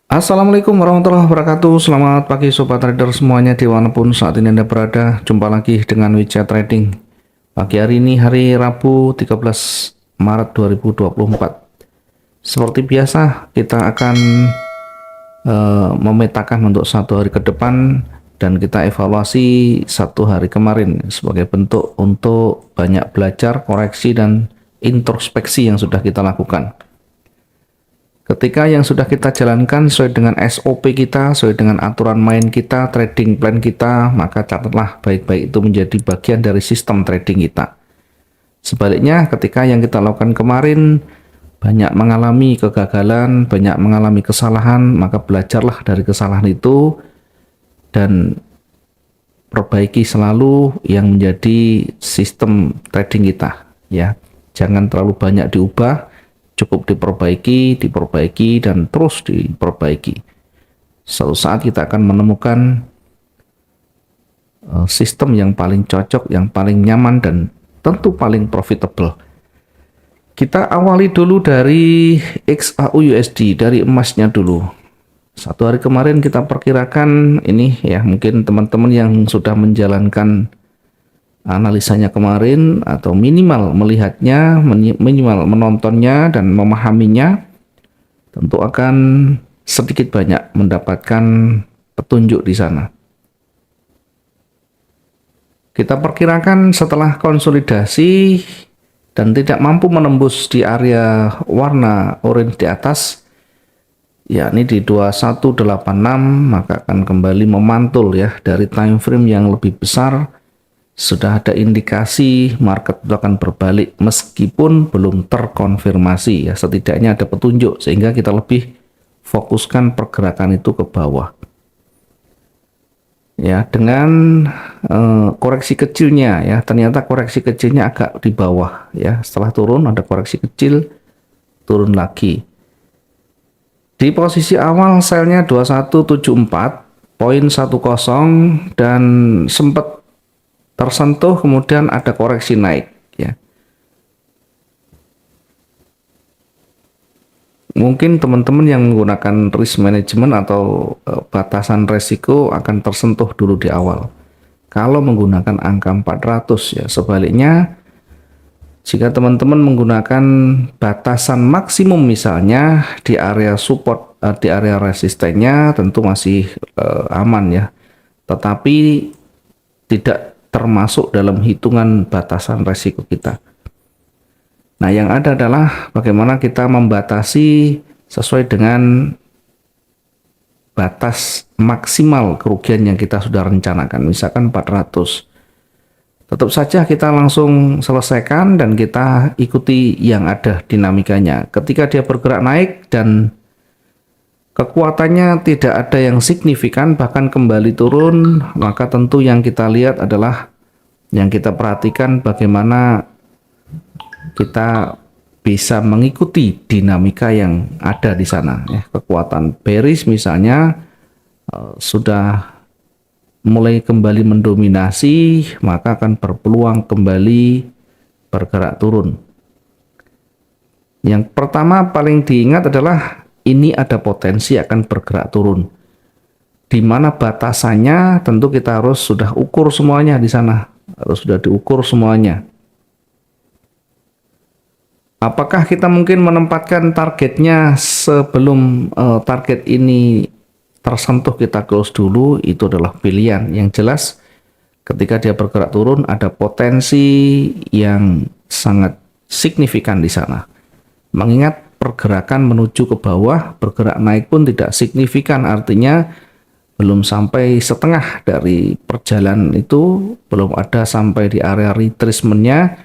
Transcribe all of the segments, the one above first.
Assalamualaikum warahmatullahi wabarakatuh. Selamat pagi sobat trader semuanya dimanapun saat ini Anda berada. Jumpa lagi dengan Widget Trading. Pagi hari ini hari Rabu 13 Maret 2024. Seperti biasa kita akan memetakan untuk satu hari ke depan dan kita evaluasi satu hari kemarin sebagai bentuk untuk banyak belajar, koreksi dan introspeksi yang sudah kita lakukan. Ketika yang sudah kita jalankan sesuai dengan SOP kita, sesuai dengan aturan main kita, trading plan kita, maka catatlah baik-baik itu menjadi bagian dari sistem trading kita. Sebaliknya, ketika yang kita lakukan kemarin banyak mengalami kegagalan, banyak mengalami kesalahan, maka belajarlah dari kesalahan itu dan perbaiki selalu yang menjadi sistem trading kita. Ya, jangan terlalu banyak diubah. Cukup diperbaiki, dan terus diperbaiki. Suatu saat kita akan menemukan sistem yang paling cocok, yang paling nyaman, dan tentu paling profitable. Kita awali dulu dari XAUUSD, dari emasnya dulu. Satu hari kemarin kita perkirakan ini ya, mungkin teman-teman yang sudah menjalankan analisanya kemarin atau minimal melihatnya, minimal menontonnya dan memahaminya, tentu akan sedikit banyak mendapatkan petunjuk di sana. Kita perkirakan setelah konsolidasi dan tidak mampu menembus di area warna orange di atas, yakni di 2186, maka akan kembali memantul ya dari time frame yang lebih besar. Sudah ada indikasi market itu akan berbalik meskipun belum terkonfirmasi ya, setidaknya ada petunjuk sehingga kita lebih fokuskan pergerakan itu ke bawah ya, dengan koreksi kecilnya ya, ternyata koreksi kecilnya agak di bawah ya, setelah turun ada koreksi kecil, turun lagi. Di posisi awal selnya 2174.10 dan sempat tersentuh, kemudian ada koreksi naik ya. Mungkin teman-teman yang menggunakan risk management atau batasan resiko akan tersentuh dulu di awal kalau menggunakan angka 400 ya. Sebaliknya, jika teman-teman menggunakan batasan maksimum misalnya di area support, di area resistennya, tentu masih aman ya, tetapi tidak termasuk dalam hitungan batasan resiko kita. Nah, yang ada adalah bagaimana kita membatasi sesuai dengan batas maksimal kerugian yang kita sudah rencanakan, misalkan 400. Tetap saja kita langsung selesaikan dan kita ikuti yang ada dinamikanya. Ketika dia bergerak naik dan kekuatannya tidak ada yang signifikan, bahkan kembali turun, maka tentu yang kita lihat adalah, yang kita perhatikan bagaimana kita bisa mengikuti dinamika yang ada di sana ya. Kekuatan bearish misalnya sudah mulai kembali mendominasi, maka akan berpeluang kembali bergerak turun. Yang pertama paling diingat adalah ini ada potensi akan bergerak turun. Di mana batasannya tentu kita harus sudah ukur semuanya di sana, harus sudah diukur semuanya. Apakah kita mungkin menempatkan targetnya sebelum target ini tersentuh kita close dulu, itu adalah pilihan. Yang jelas ketika dia bergerak turun ada potensi yang sangat signifikan di sana. Mengingat pergerakan menuju ke bawah, bergerak naik pun tidak signifikan, artinya belum sampai setengah dari perjalanan itu, belum ada sampai di area retracementnya,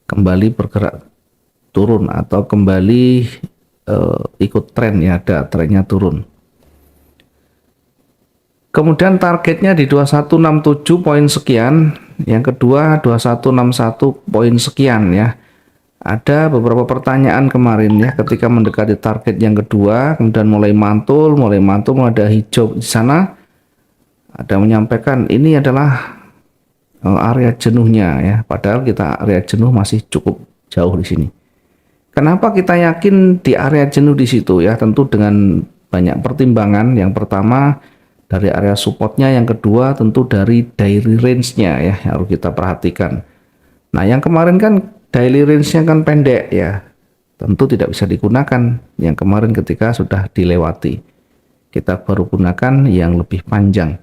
kembali bergerak turun atau kembali ikut tren ya, ada trennya turun. Kemudian targetnya di 2167 poin sekian, yang kedua 2161 poin sekian ya. Ada beberapa pertanyaan kemarin ya, ketika mendekati target yang kedua, kemudian mulai mantul, ada hijau di sana. Ada menyampaikan ini adalah area jenuhnya ya, padahal kita area jenuh masih cukup jauh di sini. Kenapa kita yakin di area jenuh di situ ya? Tentu dengan banyak pertimbangan. Yang pertama dari area supportnya, yang kedua tentu dari daily range-nya ya yang harus kita perhatikan. Nah, yang kemarin kan daily range-nya kan pendek ya, tentu tidak bisa digunakan yang kemarin ketika sudah dilewati. Kita baru gunakan yang lebih panjang.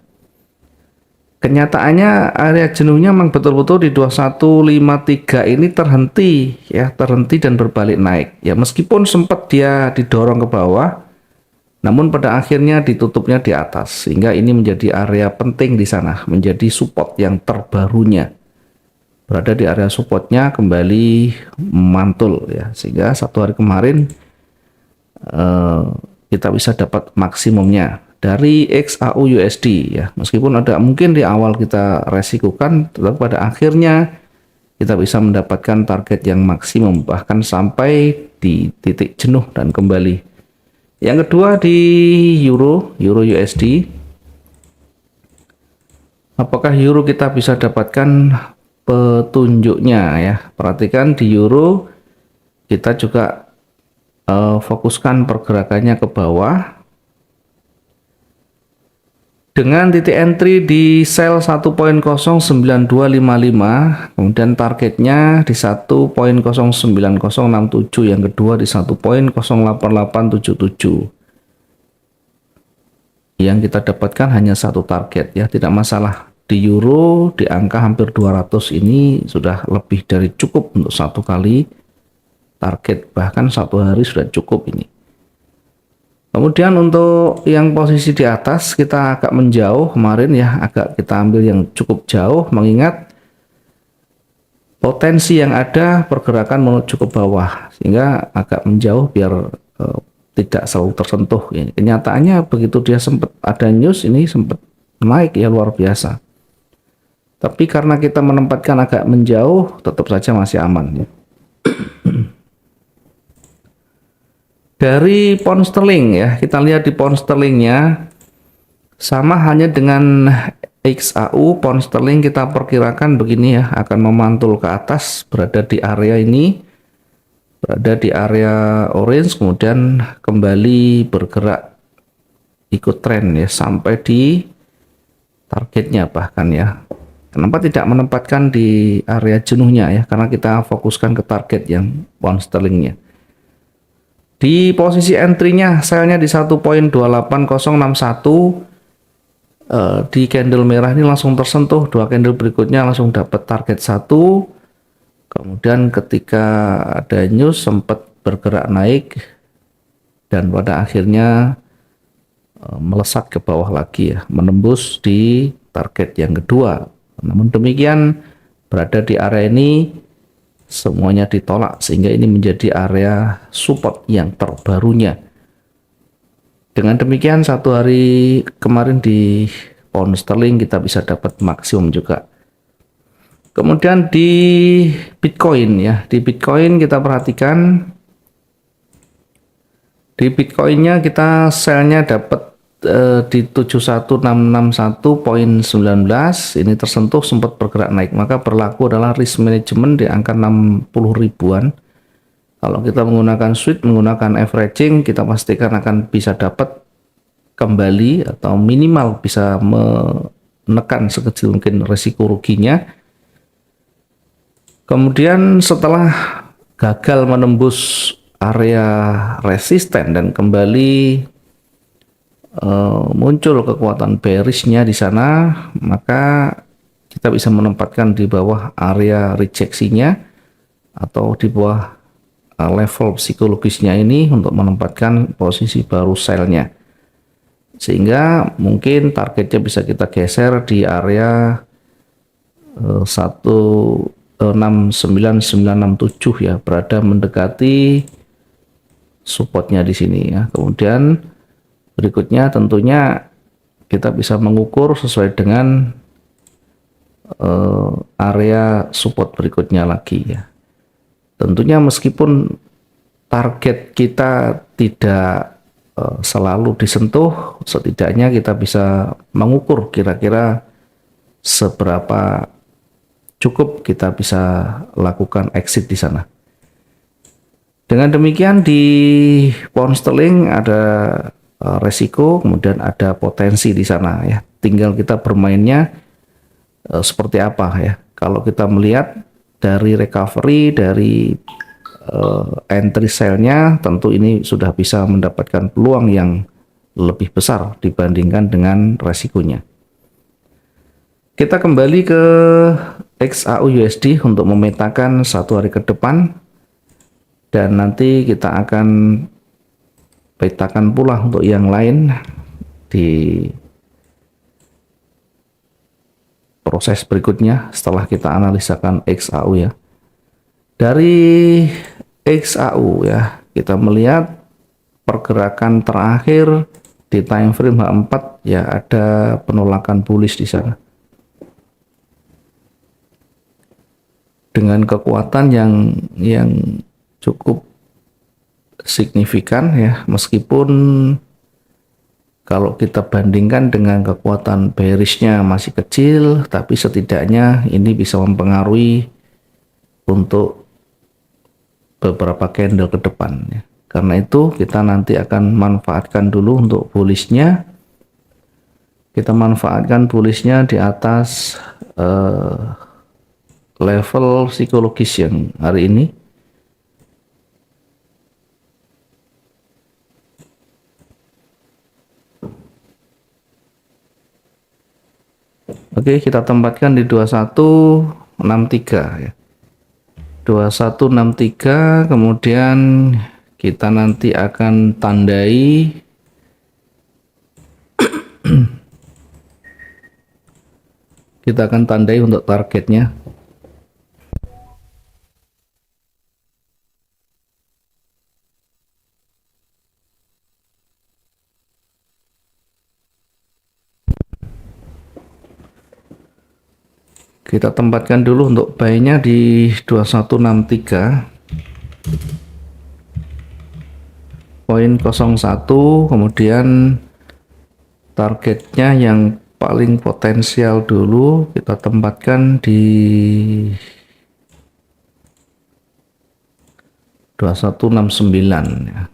Kenyataannya area jenuhnya memang betul-betul di 2153 ini terhenti ya, terhenti dan berbalik naik. Ya meskipun sempat dia didorong ke bawah, namun pada akhirnya ditutupnya di atas, sehingga ini menjadi area penting di sana, menjadi support yang terbarunya. Berada di area supportnya kembali mantul ya, sehingga satu hari kemarin kita bisa dapat maksimumnya dari XAU USD ya. Meskipun ada mungkin di awal kita resikukan, tetapi pada akhirnya kita bisa mendapatkan target yang maksimum bahkan sampai di titik jenuh dan kembali. Yang kedua di Euro USD. Apakah Euro kita bisa dapatkan petunjuknya ya? Perhatikan di Euro kita juga fokuskan pergerakannya ke bawah dengan titik entry di sell 1.09255, kemudian targetnya di 1.09067, yang kedua di 1.08877. Yang kita dapatkan hanya satu target ya, tidak masalah. Di Euro di angka hampir 200 ini sudah lebih dari cukup untuk satu kali target, bahkan satu hari sudah cukup ini. Kemudian untuk yang posisi di atas kita agak menjauh kemarin ya, agak kita ambil yang cukup jauh mengingat potensi yang ada pergerakan menuju ke bawah, sehingga agak menjauh biar tidak selalu tersentuh ya. Kenyataannya begitu dia sempat ada news ini sempat naik ya luar biasa. Tapi karena kita menempatkan agak menjauh tetap saja masih aman ya. Dari pound sterling ya, kita lihat di pound sterlingnya sama hanya dengan XAU. Pound sterling kita perkirakan begini ya, akan memantul ke atas, berada di area ini, berada di area orange, kemudian kembali bergerak ikut tren ya sampai di targetnya bahkan ya. Kenapa tidak menempatkan di area jenuhnya ya, karena kita fokuskan ke target yang pound sterlingnya. Di posisi entry-nya selnya di 1.28061, di candle merah ini langsung tersentuh, dua candle berikutnya langsung dapat target 1. Kemudian ketika ada news sempat bergerak naik dan pada akhirnya melesat ke bawah lagi ya, menembus di target yang kedua. Namun demikian berada di area ini semuanya ditolak, sehingga ini menjadi area support yang terbarunya. Dengan demikian satu hari kemarin di pound sterling kita bisa dapat maksimum juga. Kemudian di Bitcoin ya, di Bitcoin kita perhatikan, di Bitcoinnya kita sellnya dapat di 71661.19, ini tersentuh sempat bergerak naik, maka berlaku adalah risk management di angka 60 ribuan. Kalau kita menggunakan switch, menggunakan averaging, kita pastikan akan bisa dapat kembali atau minimal bisa menekan sekecil mungkin risiko ruginya. Kemudian setelah gagal menembus area resisten dan kembali muncul kekuatan bearishnya di sana, maka kita bisa menempatkan di bawah area rejeksinya atau di bawah level psikologisnya ini untuk menempatkan posisi baru sellnya, sehingga mungkin targetnya bisa kita geser di area 169967 ya, berada mendekati supportnya di sini ya. Kemudian berikutnya tentunya kita bisa mengukur sesuai dengan area support berikutnya lagi ya. Tentunya meskipun target kita tidak selalu disentuh, setidaknya kita bisa mengukur kira-kira seberapa cukup kita bisa lakukan exit di sana. Dengan demikian di pound sterling ada resiko, kemudian ada potensi di sana ya. Tinggal kita bermainnya seperti apa ya. Kalau kita melihat dari recovery dari entry sale-nya, tentu ini sudah bisa mendapatkan peluang yang lebih besar dibandingkan dengan resikonya. Kita kembali ke XAU USD untuk memetakan satu hari ke depan, dan nanti kita akan petakan pula untuk yang lain di proses berikutnya setelah kita analisakan XAU ya. Dari XAU ya, kita melihat pergerakan terakhir di time frame H4 ya, ada penolakan bullish di sana dengan kekuatan yang cukup signifikan ya, meskipun kalau kita bandingkan dengan kekuatan bearishnya masih kecil, tapi setidaknya ini bisa mempengaruhi untuk beberapa candle ke depan ya. Karena itu kita nanti akan manfaatkan dulu untuk bullishnya. Kita manfaatkan bullishnya di atas level psikologis yang hari ini. Oke, kita tempatkan di 2163 ya. 2163, kemudian kita nanti akan tandai kita akan tandai untuk targetnya. Kita tempatkan dulu untuk buy-nya di 2163.01, kemudian targetnya yang paling potensial dulu kita tempatkan di 2169 ya.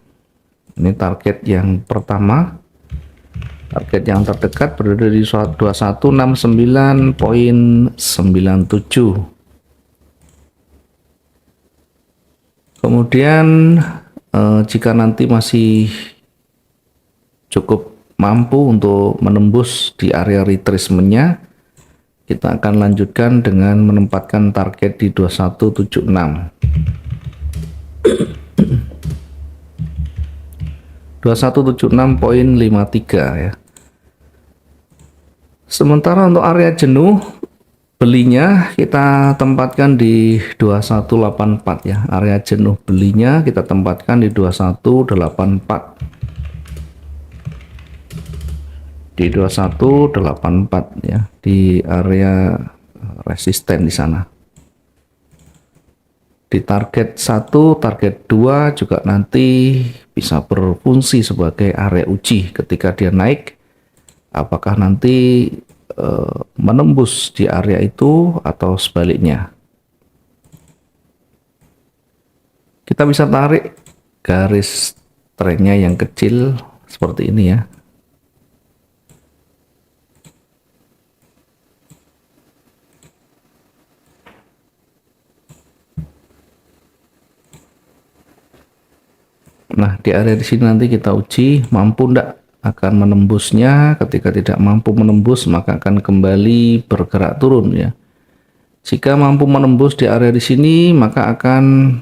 Ini target yang pertama. Target yang terdekat berada di 2169.97. Kemudian jika nanti masih cukup mampu untuk menembus di area retracement-nya, kita akan lanjutkan dengan menempatkan target di 2176. 2176.53 ya. Sementara untuk area jenuh belinya kita tempatkan di 2184 ya. Area jenuh belinya kita tempatkan di 2184. Di 2184 ya, di area resisten di sana. Di target 1, target 2 juga nanti bisa berfungsi sebagai area uji ketika dia naik, apakah nanti menembus di area itu atau sebaliknya. Kita bisa tarik garis trennya yang kecil seperti ini ya. Nah, di area di sini nanti kita uji mampu enggak akan menembusnya. Ketika tidak mampu menembus, maka akan kembali bergerak turun ya. Jika mampu menembus di area di sini, maka akan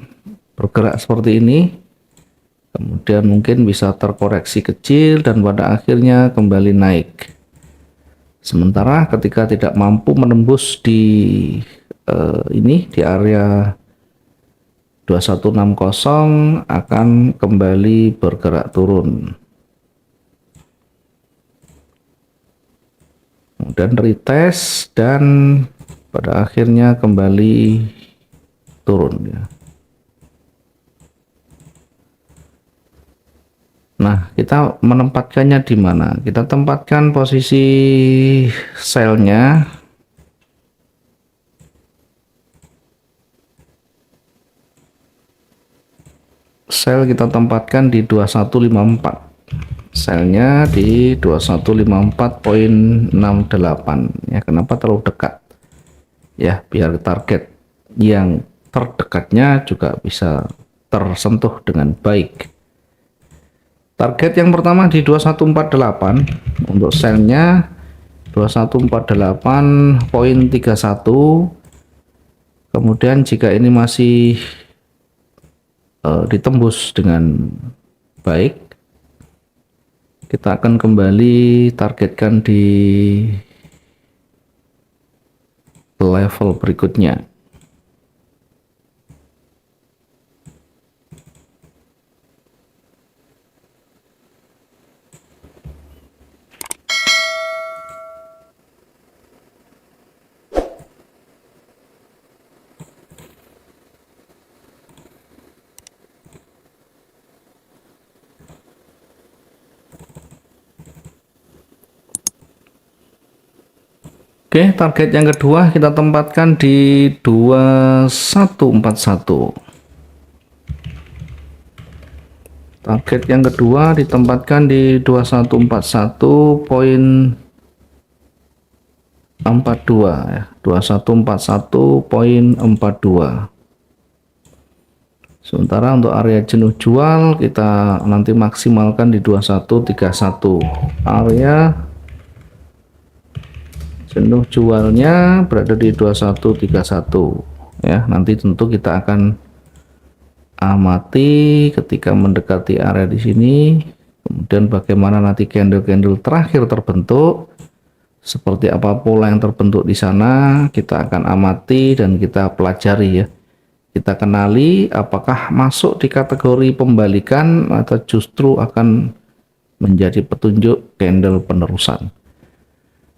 bergerak seperti ini. Kemudian mungkin bisa terkoreksi kecil dan pada akhirnya kembali naik. Sementara ketika tidak mampu menembus di ini di area 2160 akan kembali bergerak turun. Kemudian retest dan pada akhirnya kembali turun ya. Nah, kita menempatkannya di mana? Kita tempatkan posisi sell-nya kita tempatkan di 2154. selnya di 2154.68 ya. Kenapa terlalu dekat ya? Biar target yang terdekatnya juga bisa tersentuh dengan baik. Target yang pertama di 2148 untuk selnya 2148.31. Kemudian jika ini masih ditembus dengan baik, kita akan kembali targetkan di level berikutnya. Oke, target yang kedua kita tempatkan di 2141. Target yang kedua ditempatkan di 2141.42 ya, 2141.42. Sementara untuk area jenuh jual kita nanti maksimalkan di 2131. Area jenuh jualnya berada di 2131 ya. Nanti tentu kita akan amati ketika mendekati area di sini, kemudian bagaimana nanti candle-candle terakhir terbentuk, seperti apa pola yang terbentuk di sana, kita akan amati dan kita pelajari ya. Kita kenali apakah masuk di kategori pembalikan atau justru akan menjadi petunjuk candle penerusan.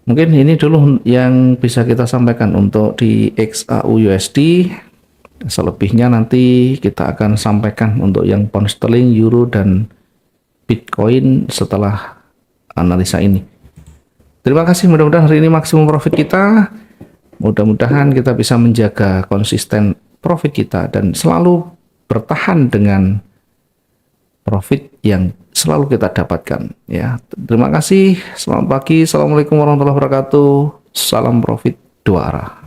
Mungkin ini dulu yang bisa kita sampaikan untuk di XAU USD. Selebihnya nanti kita akan sampaikan untuk yang pound sterling, euro, dan Bitcoin setelah analisa ini. Terima kasih, mudah-mudahan hari ini maksimum profit kita. Mudah-mudahan kita bisa menjaga konsisten profit kita dan selalu bertahan dengan profit yang selalu kita dapatkan ya. Terima kasih, selamat pagi, assalamualaikum warahmatullahi wabarakatuh, salam profit dua arah.